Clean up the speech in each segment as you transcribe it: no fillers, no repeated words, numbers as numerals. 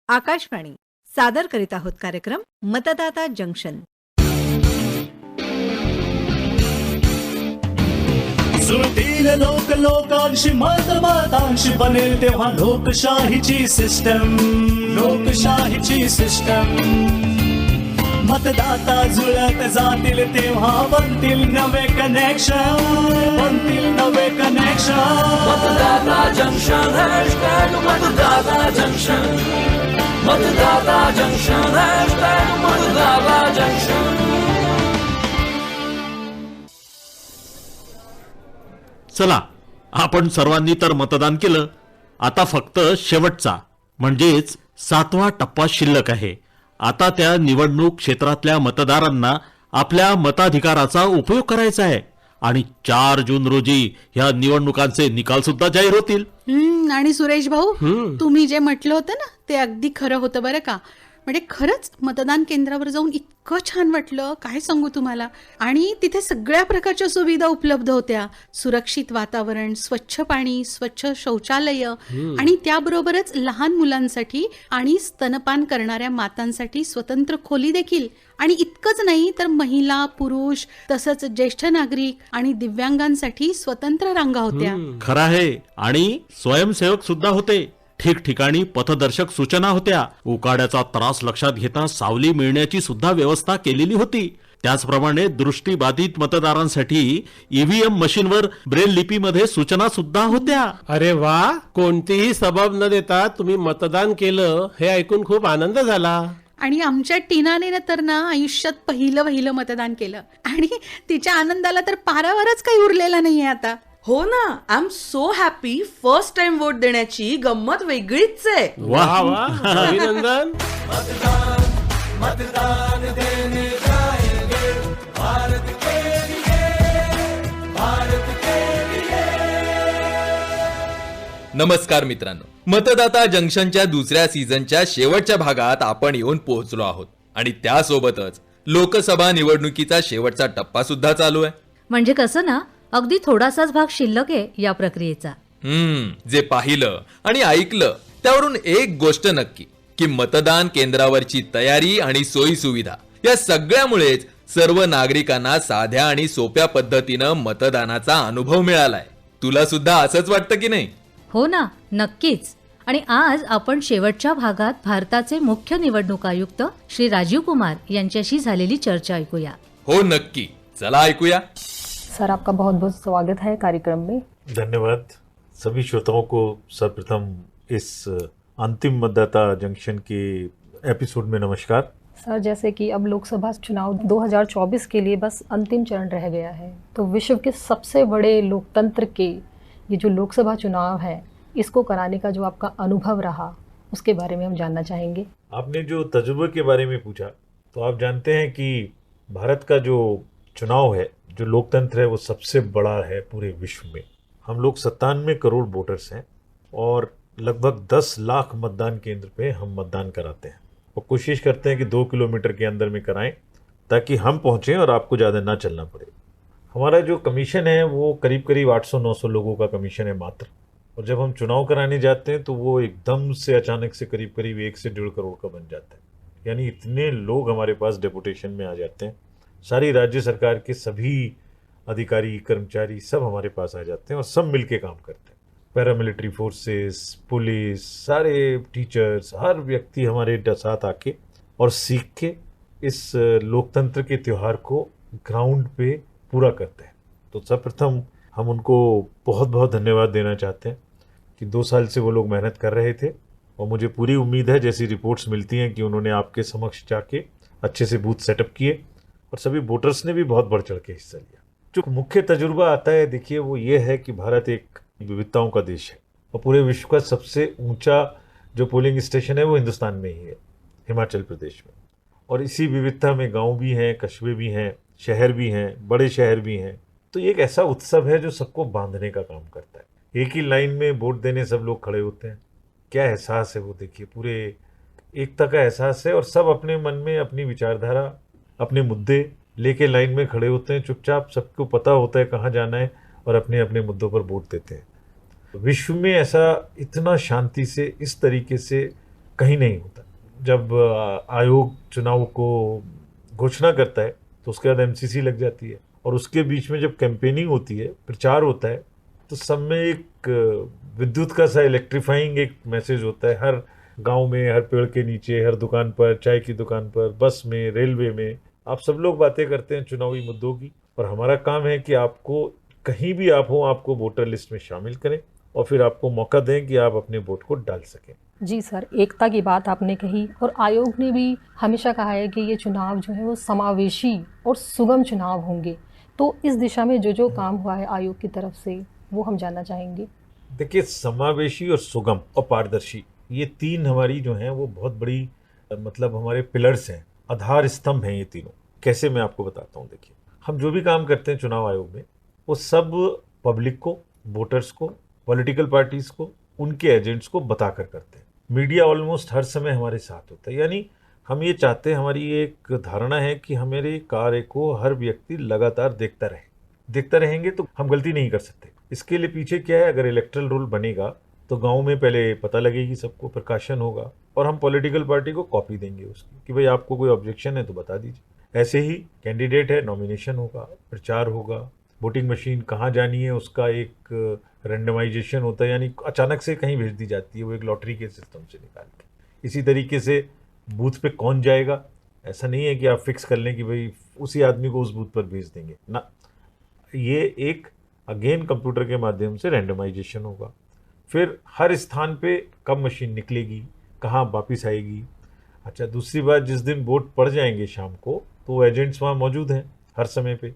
आकाशवाणी सादर करीत आहोत कार्यक्रम मतदाता जंक्शन. सुरतील लोक लोकांशी मतदातांशी बनेल तेव्हा लोकशाहीची सिस्टम मतदाता जुळत जातील तेव्हा बनतील नवे कनेक्शन मतदाता जंक्शन मतदाता जंक्शन मतदाता जंक्शन मतदाता जंक्शन. चला, आपण सर्वांनी तर मतदान केलं. आता फक्त शेवटचा म्हणजेच 7वा टप्पा शिल्लक आहे. आता त्या निवडणूक क्षेत्रातल्या मतदारांना आपल्या मताधिकाराचा उपयोग करायचा आहे आणि 4 जून रोजी ह्या निवडणुकांचे निकाल सुद्धा जाहीर होतील. आणि सुरेश भाऊ, तुम्ही जे म्हटलं होतं ना ते अगदी खरं होतं बरं का. म्हणजे खरंच मतदान केंद्रावर जाऊन इतकं छान वाटलं, काय सांगू तुम्हाला. आणि तिथे सगळ्या प्रकारच्या सुविधा उपलब्ध होत्या. सुरक्षित वातावरण, स्वच्छ पाणी, स्वच्छ शौचालय आणि त्याबरोबरच लहान मुलांसाठी आणि स्तनपान करणाऱ्या मातांसाठी स्वतंत्र खोली देखील. आणि इतकंच नाही तर महिला, पुरुष तसंच ज्येष्ठ नागरिक आणि दिव्यांगांसाठी स्वतंत्र रांगा होत्या. खरं आहे. आणि स्वयंसेवक सुद्धा होते. ठिकठिकाणी पथदर्शक सूचना होत्या. उकाड्याचा त्रास लक्षात घेता सावली मिळण्याची सुद्धा व्यवस्था केलेली होती. त्याचप्रमाणे दृष्टीबाधित मतदारांसाठी ईव्हीएम मशीनवर ब्रेल लिपीमध्ये सूचना सुद्धा होत्या. अरे वा, कोणतीही सबब न देता तुम्ही मतदान केलं हे ऐकून खूप आनंद झाला. आणि आमच्या टीनाने तर ना आयुष्यात पहिलं मतदान केलं आणि तिच्या आनंदाला तर पारावरच काही उरलेला नाहीये आता. हो ना, I am so happy. First time vote देण्याची गंमत वेगळीच आहे. वा वा, अभिनंदन. मतदान देने जाएंगे भारत के लिए. नमस्कार मित्रांनो, मतदाता जंक्शनच्या दुसऱ्या सीझनच्या शेवटच्या भागात आपण येऊन पोहोचलो आहोत आणि त्यासोबतच लोकसभा निवडणुकीचा शेवटचा टप्पा सुद्धा चालू आहे. म्हणजे कसं ना, अगदी थोडासाच भाग शिल्लक आहे या प्रक्रियेचा. जे पाहिलं आणि ऐकलं त्यावरून एक गोष्ट नक्की की मतदान केंद्रावरची तयारी आणि सोयी सुविधा या सगळ्यामुळेच सर्व नागरिकांना साध्या आणि सोप्या पद्धतीनं मतदानाचा अनुभव मिळालाय. तुला सुद्धा असंच वाटतं की नाही? हो ना, नक्कीच. आणि आज आपण शेवटच्या भागात भारताचे मुख्य निवडणूक आयुक्त श्री राजीव कुमार यांच्याशी झालेली चर्चा ऐकूया. हो नक्की, चला ऐकूया. सर, आपका बहुत बहुत स्वागत है कार्यक्रम में. धन्यवाद. सभी श्रोताओं को सर्वप्रथम इस अंतिम मतदाता जंक्शन के एपिसोड में नमस्कार. सर, जैसे कि अब लोकसभा चुनाव 2024 के लिए बस अंतिम चरण रह गया है, तो विश्व के सबसे बड़े लोकतंत्र के ये जो लोकसभा चुनाव है, इसको कराने का जो आपका अनुभव रहा, उसके बारे में हम जानना चाहेंगे. आपने जो तजुर्बे के बारे में पूछा, तो आप जानते हैं कि भारत का जो चुनाव है, जो लोकतंत्र है, वो सबसे बड़ा है पूरे विश्व में. हम लोग 97 करोड़ वोटर्स हैं और लगभग 10 लाख मतदान केंद्र पे हम मतदान कराते हैं और कोशिश करते हैं कि 2 किलोमीटर के अंदर में कराएं ताकि हम पहुँचें और आपको ज़्यादा ना चलना पड़े. हमारा जो कमीशन है वो करीब करीब 800-900 लोगों का कमीशन है मात्र. और जब हम चुनाव कराने जाते हैं तो वो एकदम से अचानक से करीब करीब 1 से 1.5 करोड़ का बन जाता है. यानी इतने लोग हमारे पास डेपुटेशन में आ जाते हैं. सारी राज्य सरकार के सभी अधिकारी, कर्मचारी सब हमारे पास आ जाते हैं और सब मिलके काम करते हैं. पैरामिलिट्री फोर्सेस, पुलिस, सारे टीचर्स, हर व्यक्ति हमारे साथ आके और सीख के इस लोकतंत्र के त्यौहार को ग्राउंड पे पूरा करते हैं. तो सर्वप्रथम हम उनको बहुत बहुत धन्यवाद देना चाहते हैं कि 2 साल से वो लोग मेहनत कर रहे थे और मुझे पूरी उम्मीद है, जैसी रिपोर्ट्स मिलती हैं, कि उन्होंने आपके समक्ष जाके अच्छे से बूथ सेटअप किए और सभी वोटर्स ने भी बहुत बढ़ चढ़ के हिस्सा लिया. जो मुख्य तजुर्बा आता है, देखिए, वो ये है कि भारत एक विविधताओं का देश है और पूरे विश्व का सबसे ऊंचा जो पोलिंग स्टेशन है वो हिंदुस्तान में ही है, हिमाचल प्रदेश में. और इसी विविधता में गांव भी हैं, कस्बे भी हैं, शहर भी हैं, बड़े शहर भी हैं. तो ये एक ऐसा उत्सव है जो सबको बांधने का काम करता है. एक ही लाइन में वोट देने सब लोग खड़े होते हैं. क्या एहसास है वो, देखिए, पूरे एकता का एहसास है और सब अपने मन में अपनी विचारधारा, अपने मुद्दे लेके लाइन में खड़े होते हैं. चुपचाप सबको पता होता है कहाँ जाना है और अपने अपने मुद्दों पर वोट देते हैं. विश्व में ऐसा इतना शांति से, इस तरीके से कहीं नहीं होता। जब आयोग चुनाव को घोषणा करता है तो उसके बाद एमसीसी लग जाती है, और उसके बीच में जब कैंपेनिंग होती है, प्रचार होता है, तो सब में एक विद्युत का सा इलेक्ट्रीफाइंग एक मैसेज होता है। हर गांव में, हर पेड़ के नीचे, हर दुकान पर, चाय की दुकान पर, बस में, रेलवे में, आप सब लोग बातें करते हैं चुनावी मुद्दों की। और हमारा काम है कि आपको कहीं भी आप हो, आपको वोटर लिस्ट में शामिल करें और फिर आपको मौका दें कि आप अपने वोट को डाल सकें। जी सर, एकता की बात आपने कही, और आयोग ने भी हमेशा कहा है कि ये चुनाव जो है वो समावेशी और सुगम चुनाव होंगे। तो इस दिशा में जो काम हुआ है आयोग की तरफ से, वो हम जानना चाहेंगे। देखिए, समावेशी और सुगम और पारदर्शी, ये तीन हमारी जो हैं वो बहुत बड़ी मतलब हमारे पिलर्स हैं, आधार स्तंभ हैं ये तीनों। कैसे, मैं आपको बताता हूँ। देखिए, हम जो भी काम करते हैं चुनाव आयोग में, वो सब पब्लिक को, वोटर्स को, पॉलिटिकल पार्टीज को, उनके एजेंट्स को बताकर करते हैं। मीडिया ऑलमोस्ट हर समय हमारे साथ होता है। यानी हम ये चाहते हैं, हमारी एक धारणा है कि हमारे कार्य को हर व्यक्ति लगातार देखता रहे। देखता रहेंगे तो हम गलती नहीं कर सकते। इसके लिए पीछे क्या है, अगर इलेक्ट्रल रोल बनेगा तो गांव में पहले पता लगेगी सबको, प्रकाशन होगा, और हम पॉलिटिकल पार्टी को कॉपी देंगे उसकी कि भाई आपको कोई ऑब्जेक्शन है तो बता दीजिए। ऐसे ही कैंडिडेट है, नॉमिनेशन होगा, प्रचार होगा, वोटिंग मशीन कहाँ जानी है उसका एक रेंडमाइजेशन होता है, यानी अचानक से कहीं भेज दी जाती है, वो एक लॉटरी के सिस्टम से निकाल के। इसी तरीके से बूथ पे कौन जाएगा, ऐसा नहीं है कि आप फिक्स कर लें कि भाई उसी आदमी को उस बूथ पर भेज देंगे ना। ये एक अगेन कंप्यूटर के माध्यम से रैंडमाइजेशन होगा। फिर हर स्थान पे कब मशीन निकलेगी, कहाँ वापस आएगी। अच्छा, दूसरी बात, जिस दिन वोट पड़ जाएंगे शाम को, तो वो एजेंट्स वहाँ मौजूद हैं हर समय पे,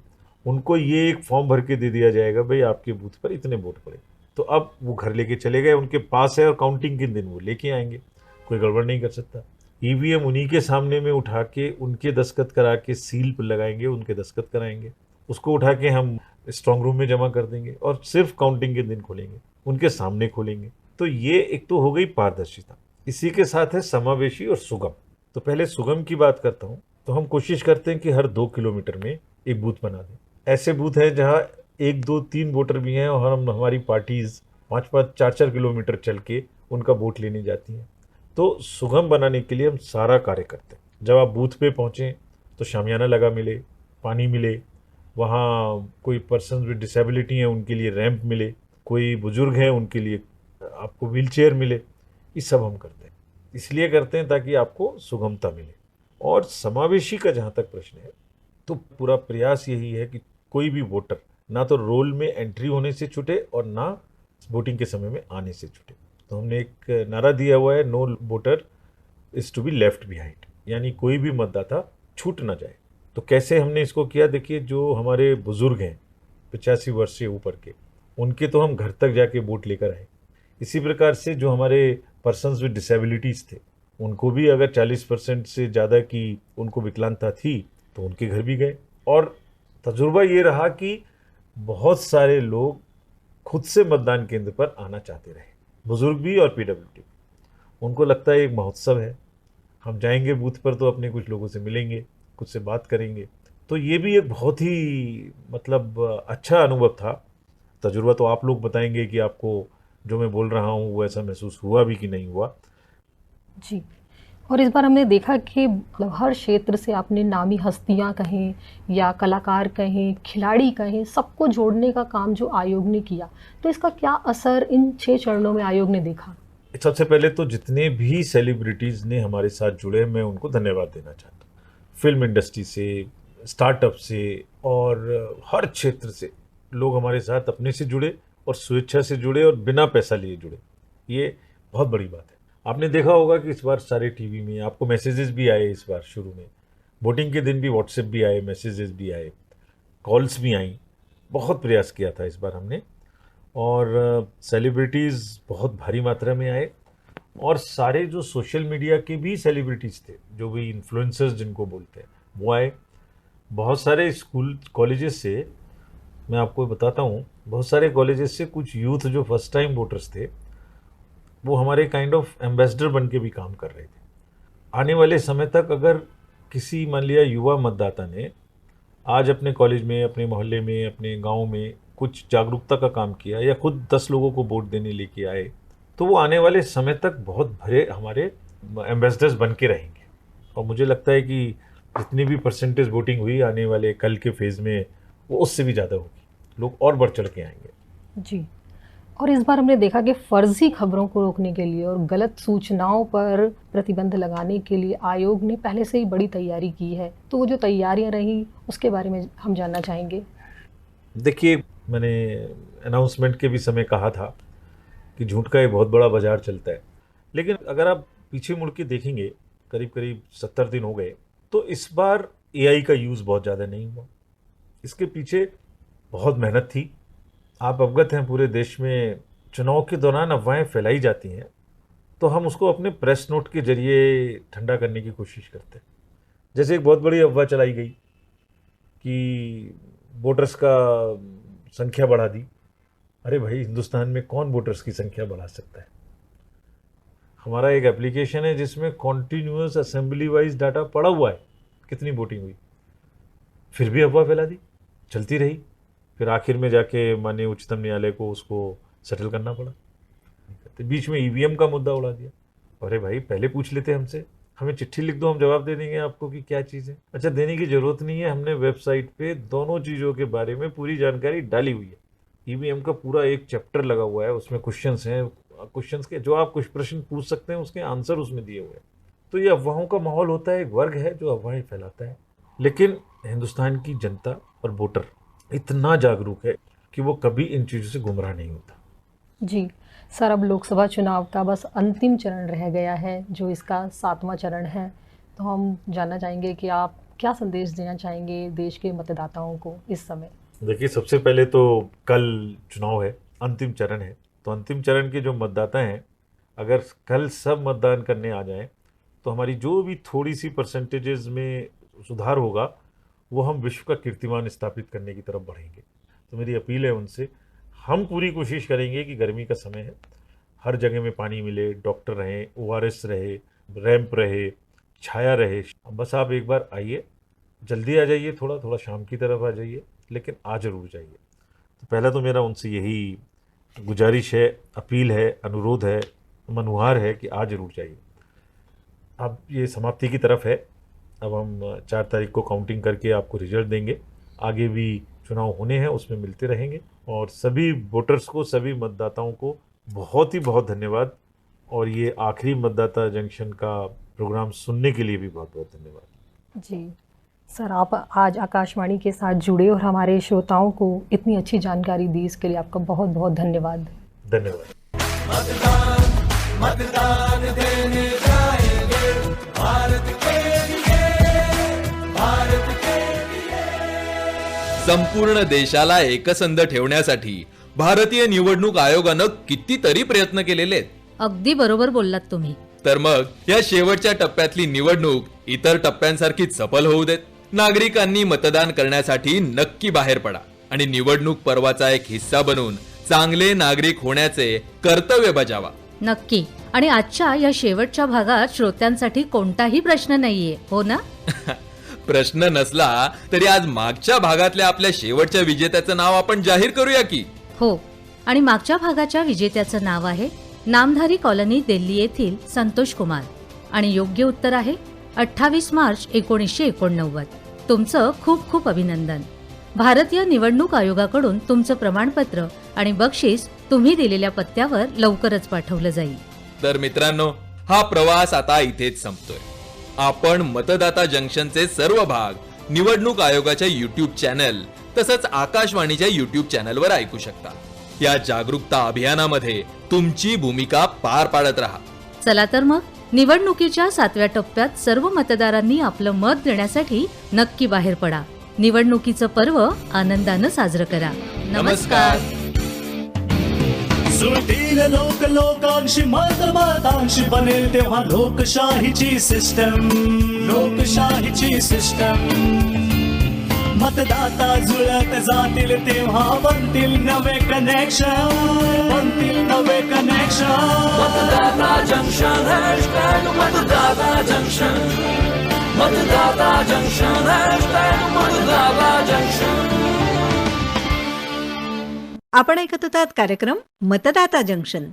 उनको ये एक फॉर्म भर के दे दिया जाएगा, भाई आपके बूथ पर इतने वोट पड़े। तो अब वो घर लेके चले गए, उनके पास है, और काउंटिंग के दिन वो लेके आएंगे, कोई गड़बड़ नहीं कर सकता। ईवीएम उन्हीं के सामने में उठा के, उनके दस्तखत करा के सील पर लगाएंगे, उनके दस्तखत कराएंगे, उसको उठा के हम स्ट्रांग रूम में जमा कर देंगे और सिर्फ काउंटिंग के दिन खोलेंगे, उनके सामने खोलेंगे। तो ये एक तो हो गई पारदर्शिता। इसी के साथ है समावेशी और सुगम। तो पहले सुगम की बात करता हूँ। तो हम कोशिश करते हैं कि हर 2 किलोमीटर में एक बूथ बना दें। ऐसे बूथ हैं जहाँ 1, 2, 3 वोटर भी हैं, और हम हमारी पार्टीज 5-5, 4-4 किलोमीटर चल के उनका वोट लेने जाती हैं। तो सुगम बनाने के लिए हम सारा कार्य करते हैं। जब आप बूथ पे पहुँचें तो शामियाना लगा मिले, पानी मिले, वहाँ कोई पर्सन विद डिसेबिलिटी हैं उनके लिए रैंप मिले, कोई बुजुर्ग हैं उनके लिए आपको व्हील चेयर मिले। ये सब हम करते हैं। इसलिए करते हैं ताकि आपको सुगमता मिले। और समावेशी का जहाँ तक प्रश्न है, तो पूरा प्रयास यही है कि कोई भी वोटर ना तो रोल में एंट्री होने से छूटे और ना वोटिंग के समय में आने से छूटे। तो हमने एक नारा दिया हुआ है, no voter is to be left behind, यानी कोई भी मतदाता छूट ना जाए। तो कैसे हमने इसको किया, देखिए, जो हमारे बुजुर्ग हैं 85 वर्ष से ऊपर के, उनके तो हम घर तक जाके वोट लेकर आए। इसी प्रकार से जो हमारे पर्सन्स विद डिसेबिलिटीज़ थे, उनको भी अगर 40% से ज़्यादा की उनको विकलांगता थी तो उनके घर भी गए। और तजुर्बा ये रहा कि बहुत सारे लोग खुद से मतदान केंद्र पर आना चाहते रहे, बुजुर्ग भी और पीडब्ल्यूडी। उनको लगता है एक महोत्सव है, हम जाएंगे बूथ पर तो अपने कुछ लोगों से मिलेंगे, कुछ से बात करेंगे। तो ये भी एक बहुत ही मतलब अच्छा अनुभव था। तजुर्बा तो आप लोग बताएंगे कि आपको जो मैं बोल रहा हूँ वो ऐसा महसूस हुआ भी कि नहीं हुआ। जी, और इस बार हमने देखा कि मतलब हर क्षेत्र से आपने नामी हस्तियां कहें या कलाकार कहें, खिलाड़ी कहें, सबको जोड़ने का काम जो आयोग ने किया, तो इसका क्या असर इन 6 चरणों में आयोग ने देखा? सबसे पहले तो जितने भी सेलिब्रिटीज़ ने हमारे साथ जुड़े, मैं उनको धन्यवाद देना चाहता हूँ। फिल्म इंडस्ट्री से, स्टार्टअप से, और हर क्षेत्र से लोग हमारे साथ अपने से जुड़े और स्वेच्छा से जुड़े और बिना पैसा लिए जुड़े। ये बहुत बड़ी बात है। आपने देखा होगा कि इस बार सारे टीवी में आपको मैसेजेस भी आए। इस बार शुरू में वोटिंग के दिन भी व्हाट्सएप भी आए, मैसेजेस भी आए, कॉल्स भी आई। बहुत प्रयास किया था इस बार हमने, और सेलिब्रिटीज़ बहुत भारी मात्रा में आए। और सारे जो सोशल मीडिया के भी सेलिब्रिटीज़ थे, जो भी इन्फ्लुएंसर्स जिनको बोलते हैं, वो आए। बहुत सारे स्कूल कॉलेजेस से, मैं आपको बताता हूँ, बहुत सारे कॉलेजेस से कुछ यूथ जो फर्स्ट टाइम वोटर्स थे, वो हमारे काइंड ऑफ एम्बेसडर बन के भी काम कर रहे थे। आने वाले समय तक अगर किसी मान लिया युवा मतदाता ने आज अपने कॉलेज में, अपने मोहल्ले में, अपने गांव में कुछ जागरूकता का काम किया, या खुद 10 लोगों को वोट देने लेके आए, तो वो आने वाले समय तक बहुत भरे हमारे एम्बेसडर्स बन के रहेंगे। और मुझे लगता है कि जितनी भी परसेंटेज वोटिंग हुई आने वाले कल के फेज़ में वो उससे भी ज़्यादा होगी, लोग और बढ़ चढ़ के आएंगे। जी, और इस बार हमने देखा कि फर्जी खबरों को रोकने के लिए और गलत सूचनाओं पर प्रतिबंध लगाने के लिए आयोग ने पहले से ही बड़ी तैयारी की है, तो वो जो तैयारियां रही उसके बारे में हम जानना चाहेंगे। देखिए, मैंने अनाउंसमेंट के भी समय कहा था कि झूठ का एक बहुत बड़ा बाजार चलता है, लेकिन अगर आप पीछे मुड़ के देखेंगे करीब करीब 70 दिन हो गए, तो इस बार AI का यूज़ बहुत ज़्यादा नहीं हुआ। इसके पीछे बहुत मेहनत थी। आप अवगत हैं, पूरे देश में चुनाव के दौरान अफवाहें फैलाई जाती हैं, तो हम उसको अपने प्रेस नोट के जरिए ठंडा करने की कोशिश करते हैं। जैसे एक बहुत बड़ी अफवाह चलाई गई कि वोटर्स का संख्या बढ़ा दी। अरे भाई, हिंदुस्तान में कौन वोटर्स की संख्या बढ़ा सकता है? हमारा एक एप्लीकेशन है जिसमें कॉन्टिन्यूअस असेंबली वाइज डाटा पड़ा हुआ है, कितनी वोटिंग हुई। फिर भी अफवाह फैला दी, चलती रही। फिर आखिर में जाके माननीय उच्चतम न्यायालय को उसको सेटल करना पड़ा। तो बीच में EVM का मुद्दा उड़ा दिया। अरे भाई, पहले पूछ लेते हमसे, हमें चिट्ठी लिख दो, हम जवाब दे देंगे आपको कि क्या चीज़ है। अच्छा, देने की ज़रूरत नहीं है, हमने वेबसाइट पे दोनों चीज़ों के बारे में पूरी जानकारी डाली हुई है। EVM का पूरा एक चैप्टर लगा हुआ है, उसमें क्वेश्चंस हैं, क्वेश्चंस के जो आप कुछ प्रश्न पूछ सकते हैं उसके आंसर उसमें दिए हुए हैं। तो ये अफवाहों का माहौल होता है, एक वर्ग है जो अफवाहें फैलाता है, लेकिन हिंदुस्तान की जनता और वोटर इतना जागरूक है कि वो कभी इन चीज़ों से गुमराह नहीं होता। जी सर, अब लोकसभा चुनाव का बस अंतिम चरण रह गया है, जो इसका 7वां चरण है, तो हम जानना चाहेंगे कि आप क्या संदेश देना चाहेंगे देश के मतदाताओं को इस समय। देखिए, सबसे पहले तो कल चुनाव है, अंतिम चरण है, तो अंतिम चरण के जो मतदाता हैं, अगर कल सब मतदान करने आ जाएं, तो हमारी जो भी थोड़ी सी परसेंटेजेस में सुधार होगा वो हम विश्व का कीर्तिमान स्थापित करने की तरफ बढ़ेंगे। तो मेरी अपील है उनसे, हम पूरी कोशिश करेंगे कि गर्मी का समय है, हर जगह में पानी मिले, डॉक्टर रहें, ORS रहे, रैंप रहे, छाया रहे। बस आप एक बार आइए, जल्दी आ जाइए, थोड़ा थोड़ा शाम की तरफ आ जाइए, लेकिन आ जरूर जाइए। तो पहला तो मेरा उनसे यही गुजारिश है, अपील है, अनुरोध है, मनुहार है कि आ जरूर जाइए। अब ये समाप्ति की तरफ है, अब हम 4 तारीख को काउंटिंग करके आपको रिजल्ट देंगे। आगे भी चुनाव होने हैं, उसमें मिलते रहेंगे। और सभी वोटर्स को, सभी मतदाताओं को बहुत ही बहुत धन्यवाद, और ये आखिरी मतदाता जंक्शन का प्रोग्राम सुनने के लिए भी बहुत बहुत धन्यवाद। जी सर, आप आज आकाशवाणी के साथ जुड़े और हमारे श्रोताओं को इतनी अच्छी जानकारी दी, इसके लिए आपका बहुत बहुत धन्यवाद। धन्यवाद। मतदान देने जाएंगे भारत के लिए, भारत के लिए। संपूर्ण देशाला एकसंध ठेवण्यासाठी भारतीय निवडणूक आयोगानं कितीतरी प्रयत्न केलेले आहेत. अगदी बरोबर बोललात तुम्ही. तर मग या शेवटच्या टप्प्यातली निवडणूक इतर टप्प्यांसारखीच सफल होऊ देत. नागरिकांनी मतदान करण्यासाठी नक्की बाहेर पडा आणि निवडणूक पर्वाचा एक हिस्सा बनून चांगले नागरिक होण्याचे कर्तव्य बजावा. नक्की. आणि आजच्या या शेवटच्या भागात श्रोत्यांसाठी कोणताही प्रश्न नाहीये, हो ना? प्रश्न नसला तरी आज मागच्या भागातल्या आपल्या शेवटच्या विजेत्याचं नाव आपण जाहीर करूया की. हो, आणि मागच्या भागाच्या विजेत्याचं नाव आहे नामधारी कॉलनी, दिल्ली येथील संतोष कुमार. आणि योग्य उत्तर आहे 28 मार्च 1989. तुमचं खूप खूप अभिनंदन. भारतीय निवडणूक आयोगाकडून तुमचं प्रमाणपत्र आणि बक्षीस तुम्ही दिलेल्या पत्त्यावर लवकरच पाठवलं जाईल. तर मित्रांनो, हा प्रवास आता इथेच संपतोय. आपण मतदाता जंक्शनचे सर्व भाग निवडणूक आयोगाच्या YouTube चॅनल तसंच आकाशवाणीच्या YouTube चॅनलवर ऐकू शकता. या जागरूकता अभियानामध्ये तुमची भूमिका पार पाडत राहा. चला तर मग निवडणुकीच्या 7व्या टप्प्यात सर्व मतदारांनी आपलं मत देण्यासाठी नक्की बाहेर पडा. निवडणुकीचं पर्व आनंदानं साजरं करा. नमस्कार. सुटील लोक लोकांशी मतदातांशी बनेल तेव्हा लोकशाहीची सिस्टम, लोकशाहीची सिस्टम. मतदाता जुळत जातील तेव्हा बनतील नवे कनेक्शन, बनतील नवे कनेक्शन. मतदाता जंक्शन हॅशटॅग मतदाता जंक्शन, मतदाता जंक्शन हॅशटॅग मतदाता जंक्शन. आपण ऐकत होतात कार्यक्रम मतदाता जंक्शन.